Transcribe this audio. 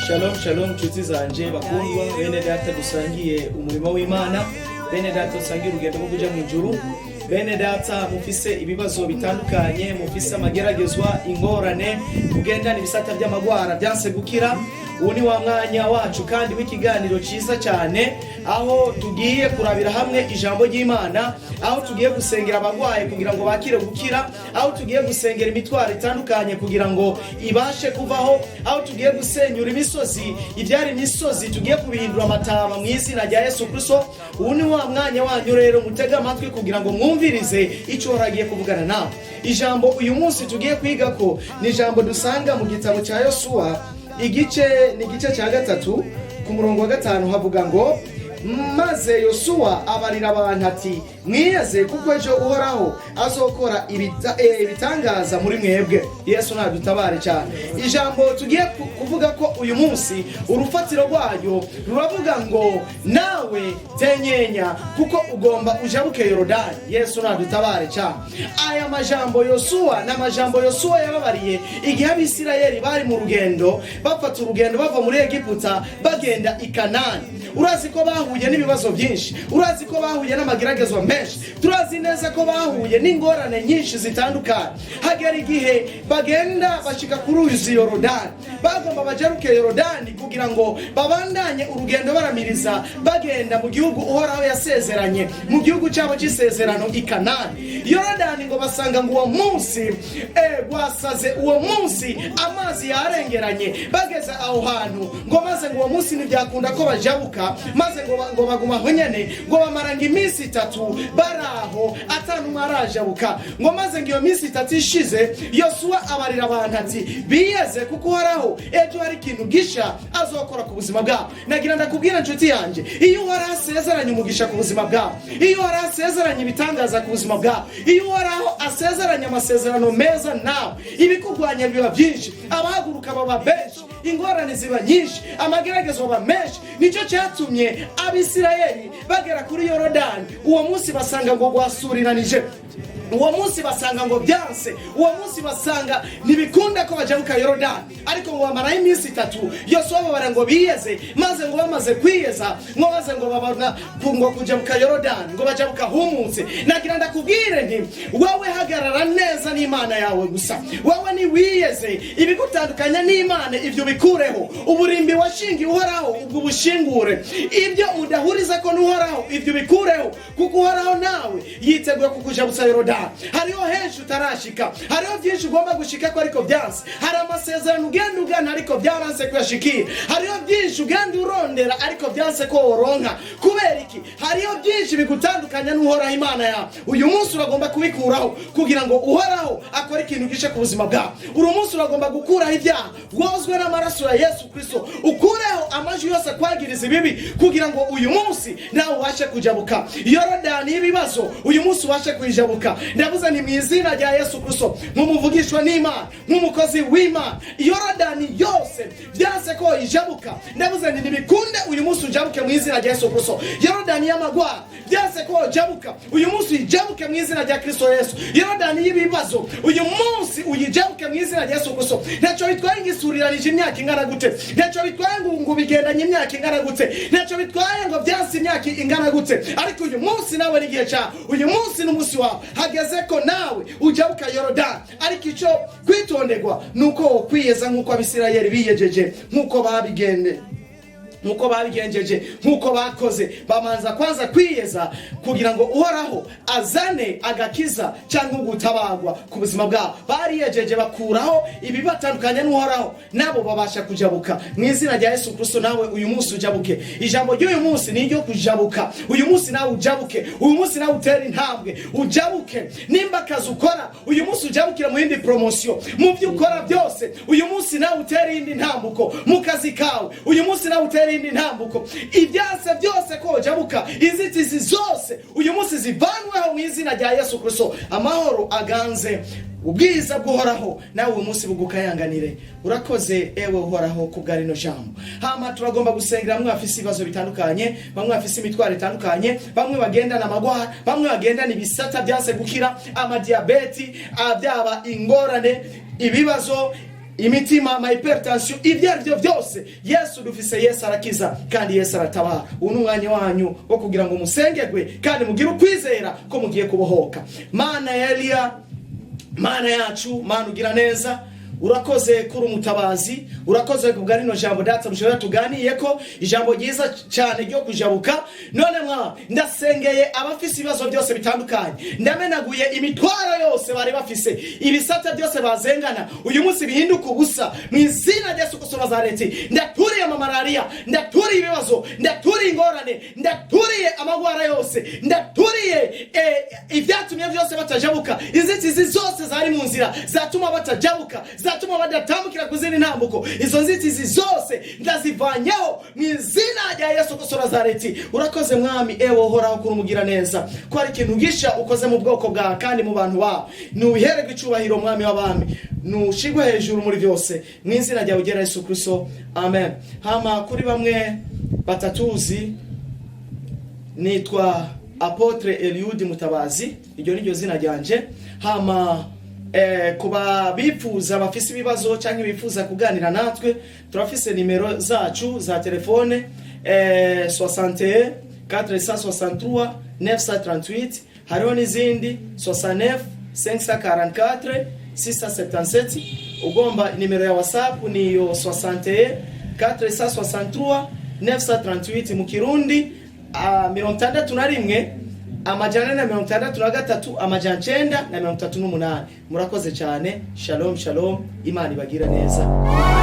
Shalom shalom nshuti zanje bakundwa bene data dusangiye umurimo w'Imana, bene data dusangiye urugendo rwo kuja mu ijuru, bene data mufise ibibazo bitandukanye, mufise amageragezwa, ingorane, kugendana ibisata by'amagwara byanse gukira. Ubu ni wa mwanya wacu kandi w'ikiganiro ciza cyane, aho tugiye kurabira hamwe ijambo ry'Imana, aho tugiye gusengera abagwaye kugira ngo bakire gukira, aho tugiye gusengera imitwaro itandukanye kugira ngo ibashe kuvaho, aho tugiye gusenyura imisozi, ibyari imisozi tugiye kubihindura amataba mu izina rya Yesu Kristo. Ubu ni wa mwanya wanyu rero, mutega amatwi kugira ngo mwumvirize icyo haragiye kuvugana nawe. Ijambo uyu munsi tugiye kwiga ko ni ijambo dusanga mu gitabo cya Yosuwa, igice cya 3 ku murongo wa 5 havuga ngo, maze Yosuwa abarira abantu ati, mwiyeze kuko ejo Uhoraho azokora ibitangaza muri mwebwe. Yesu nadutabare cyane. Ijambo tugiye kuvuga ko uyu munsi urufatiro rwayo ruravuga ngo, nawe tenyenya kuko ugomba ujabuke Yorodani. Yesu nadutabare cyane. Aya majambo Yosuwa n'amajambo Yosuwa yababariye igihe Abisirayeli bari mu rugendo, bafata urugendo bava muri Egiputa bagenda i Kanani. Urazi ko bahuye n'ibibazo byinshi, urazi ko bahuye n'amageragezwa menshi, turazi neza ko bahuye n'ingorane nyinshi zitandukanye. Hagera igihe bagenda bashika kuri uyu Yorodani, bagomba bajaruke Yorodani kugira ngo babandanye urugendo baramiriza bagenda mu gihugu Uhoraho yasezeranye, mu gihugu cyabo cy'isezerano i Kanani. Yorodani ngo basanga ngo uwo munsi gwasaze, uwo munsi amazi yarengeranye. Bageze aho hantu ngo maze ngo uwo munsi ntibyakunda ko bajabuka, maze ngo baguma aho nyene, ngo bamaranga iminsi 3 baraho atanu arajabuka. Ngo maze ngo iyo minsi 3 ishize, Yosuwa abarira abantu ati, biyeze kuko Uhoraho ejo hari ikintu gisha azokora ku buzima bwabo. Nagira ndakubwira nshuti yanje, iyo Uhoraho asezeranye umugisha ku buzima bwabo, iyo Uhoraho asezeranye ibitangaza ku buzima bwabo, iyo Uhoraho asezeranye amasezerano meza nawe, ibikugwanya biba byinshi, abahaguruka baba benshi, ingorane ziba nyinshi, amageragezwa baba menshi. Nicyo cyatumye Abisirayeli bagera kuri Yorodani, uwo munsi basanga ngo gwasuriranije, uwo munsi basanga ngo byanse, uwo munsi basanga ntibikunda ko bajabuka Yorodani. Ariko ngo bamara iminsi 3 Yosuwa babara ngo biyeze, maze ngo bamaze kwiyeza, ngo maze ngo babona ngo kujabuka Yorodani, ngo bajabuka humutse. Nagira ndakubwire nti, wowe hagarara neza n'Imana yawe gusa, wowe ni wiyeze, ibigutandukanya n'Imana ibyo bikureho, uburimbi washingiye Uhoraho ubwo bushingure, ibyo udahuriza ko n'Uhoraho ibyo bikureho, kuko Uhoraho nawe yiteguye kukujabutsa Yorodani. Hariho henshi utarashika, hariho byinshi ugomba gushika ko ariko byanse, hari amasezerano ugenda ugana ariko byaranse kuyashikira, hariho byinshi ugenda urondera ariko byanse ko woronka. Kubera iki? Hariho byinshi bigutandukanya n'Uhoraho Imana yawe. Uyu munsi uragomba kubikuraho kugira ngo Uhoraho akore ikintu gishe ku buzima bwawe. Uru munsi uragomba gukuraho ibyaha, wozwe n'amaraso ya Yesu Kristo, ukureho amajwi yose kwagiriza ibibi, kugira ngo uyu munsi nawe ubashe kujabuka Yorodani y'ibibazo, uyu munsi ubashe kuyijabuka. Ndavuze ni mu izina rya Yesu Kristo, nk'umuvugishwa n'Imana, nk'umukozi w'Imana, Yorodani yose byanse ko ijabuka, ndavuze ni nibikunde uyu munsi ujabuke mu izina rya Yesu Kristo. Yorodani y'amagwara byanse ko ijabuka, uyu munsi ujabuke mu izina rya Kristo Yesu. Yorodani y'ibibazo uyu munsi uyijabuke mu izina rya Yesu Kristo. Ntacyo bitwaye ngisuriranije imyaka ingana gute, ntacyo bitwaye ngo bigendanye imyaka ingana gute, ntacyo bitwaye ngo byanse imyaka ingana gute, ariko uyu munsi nawe n'igihe cyawe, uyu munsi n'umunsi wawe, hageze ko nawe ujabuka Yorodani. Ariko icyo kwitondegwa nuko kwiyeza nk'uko Abisirayeli biyejeje, nk'uko babigenjeje, nk'uko bakoze, bamanza kwanza kwiyeza kugira ngo Uhoraho azane agakiza cyangwa ugutabagwa ku buzima bwabo. Bariyejeje bakuraho ibibatandukanya n'Uhoraho, nabo babasha kujabuka mu izina rya Yesu Kristo. Nawe uyu munsi ujabuke. Ijambo ry'uyu munsi ni iryo kujabuka. Uyu munsi nawe ujabuke, uyu munsi nawe utera intambwe, ujabuke. Nimba akazi ukora, uyu munsi ujabukira mu yindi promotion, mu byo ukora byose uyu munsi nawe utera indi ntambuko, mu kazi kawe uyu munsi nawe utera indi ntambuko. Ibyase byose ko ujabuka, inzitizi zose uyu munsi zivanweho mu izina rya Yesu Kristo. Amahoro aganze, ubwiza bw'Uhoraho nawe uyu munsi bugukayanganire. Urakoze ewe Uhoraho kubwa rino jambo. Hama turagomba gusengera bamwe bafise ibibazo bitandukanye, bamwe bafise imitwaro itandukanye, bamwe bagenda n'amagwara, bamwe bagenda n'ibisata byase gukira, amadiabeti, byaba ingorane, ibibazo imitima, ama hypertension, ibyo aribyo byose Yesu dufise, Yesu arakiza kandi Yesu aratabara. Umwanya wanyu wo kugira ngo musengerwe kandi mugire ukwizera ko mugiye kubohoka. Mana ya Eliya, Mana yacu, Mana ugira neza, urakoze kuri umutabazi, urakoze kubwa rino jambo data rushobora tuganiye ko ijambo ryiza cyane ryo kujabuka. None mwa ndasengeye abafise ibibazo byose bitandukanye, ndamenaguye imitwaro yose bari bafise, ibisata byose bazengana uyu munsi bihinduka ubusa mu izina rya Yesu Kristo wa Nazareti. Ndaturiye malaria, ndaturiye ibibazo, ndaturiye ingorane, ndaturiye amagwara yose, ndaturiye ibyatumye byose batajabuka, inzitizi zose zari mu nzira zatuma batajabuka, zatuma badatambukira kuzindi ntambuko. Izo nzitizi zose ndazivanyeho mu izina rya Yesu Kristo wa Nazareti. Urakoze mwami, ewe uhoraho kuri umugira neza, ko ari ikintu gisha ukoze mu bwoko bwawe kandi mu bantu bawe. Nubihererwe icubahiro mwami w'abami, nushigwe hejuru muri byose mu izina rya ugera Yesu Kristo, amen. Hama kuri bamwe batatuzi, nitwa Apotre Eliud Mutabazi, iryo niryo zina ryanje. Hama kuba bifuza bafise ibibazo cyangwa bifuza kuganira natwe, turafise nimero zacu za telefone 61 463 938, hariho n'izindi 69 544 677. ugomba nimero ya WhatsApp niyo 61 463 938 mu Kirundi, 61 amajana na 63 amajana 938. Murakoze cyane. Shalom shalom, Imana ibagira neza.